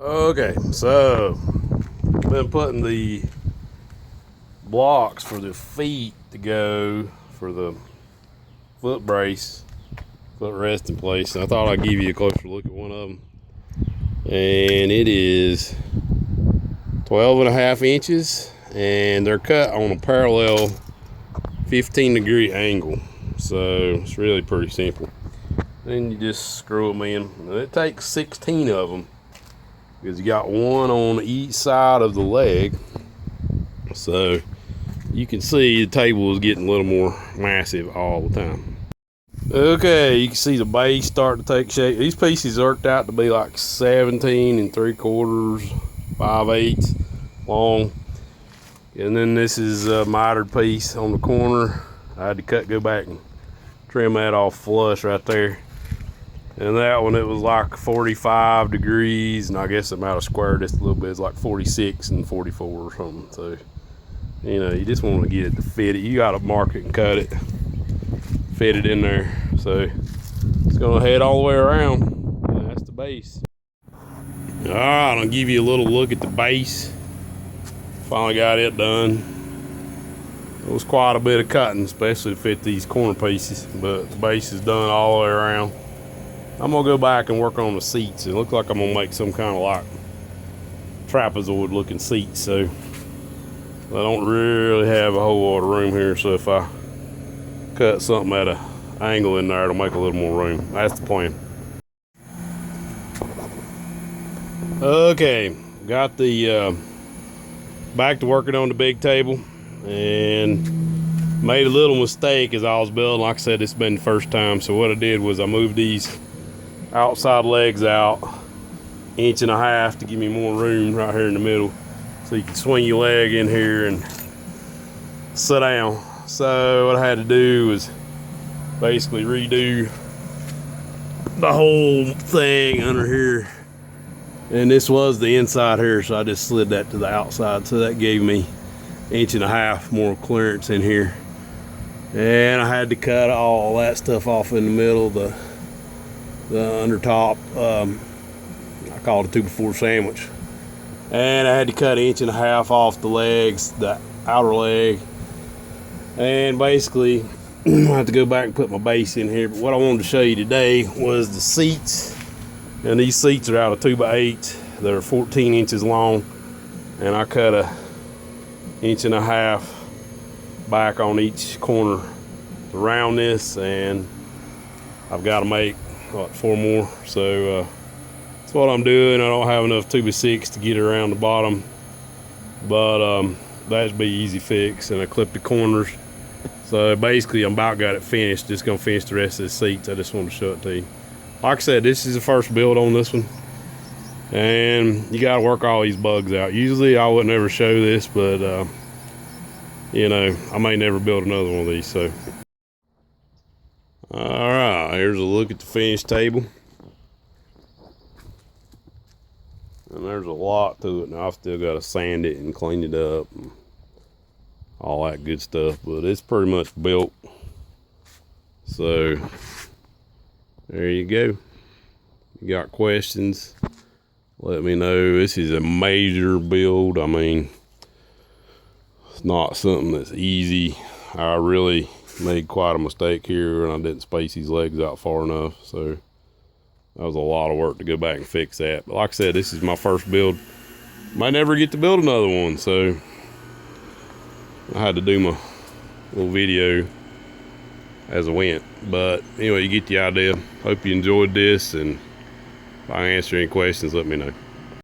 Okay, so been putting the blocks for the feet to go for the foot brace, foot resting place. And I thought I'd give you a closer look at one of them. And it is 12.5 inches, and they're cut on a parallel 15-degree angle. So it's really pretty simple. Then you just screw them in. And it takes 16 of them, because you got one on each side of the leg. So you can see the table is getting a little more massive all the time. Okay, you can see the base starting to take shape. These pieces worked out to be like 17 3/4, 5/8 long. And then this is a mitered piece on the corner. I had to go back and trim that off flush right there. And that one, it was like 45 degrees, and I guess it might have squared this a little bit. It's like 46 and 44 or something. So, you know, you just want to get it to fit it. You got to mark it and cut it, fit it in there. So it's going to head all the way around. And that's the base. All right, I'll give you a little look at the base. Finally got it done. It was quite a bit of cutting, especially to fit these corner pieces, but the base is done all the way around. I'm gonna go back and work on the seats. It looks like I'm gonna make some kind of like trapezoid looking seats, so I don't really have a whole lot of room here. So if I cut something at an angle in there, it'll make a little more room. That's the plan. Okay, got the back to working on the big table, and made a little mistake as I was building. Like I said, it's been the first time. So what I did was I moved these outside legs out 1.5 inches to give me more room right here in the middle, so you can swing your leg in here and sit down. So what I had to do was basically redo the whole thing under here, and this was the inside here, so I just slid that to the outside, so that gave me 1.5 inches more clearance in here. And I had to cut all that stuff off in the middle, the under top. I call it a 2x4 sandwich. And I had to cut 1.5 inches off the legs, the outer leg. And basically, I have to go back and put my base in here. But what I wanted to show you today was the seats. And these seats are out of 2x8. They're 14 inches long. And I cut a 1.5 inches back on each corner to round this. And I've got to make what, 4 more. So that's what I'm doing. I don't have enough 2x6 to get it around the bottom, but that should be easy fix. And I clipped the corners. So basically I'm about got it finished. Just gonna finish the rest of the seats. I just wanted to show it to you. Like I said, this is the first build on this one, and you got to work all these bugs out. Usually I wouldn't ever show this, but you know, I may never build another one of these. So all right, here's a look at the finished table. And there's a lot to it. Now I've still got to sand it and clean it up and all that good stuff, but it's pretty much built. So there you go. You got questions, let me know. This is a major build. I mean, it's not something that's easy. I really made quite a mistake here, and I didn't space these legs out far enough. So that was a lot of work to go back and fix that. But like I said, this is my first build. Might never get to build another one, so I had to do my little video as I went. But anyway, you get the idea. Hope you enjoyed this, and if I answer any questions, let me know.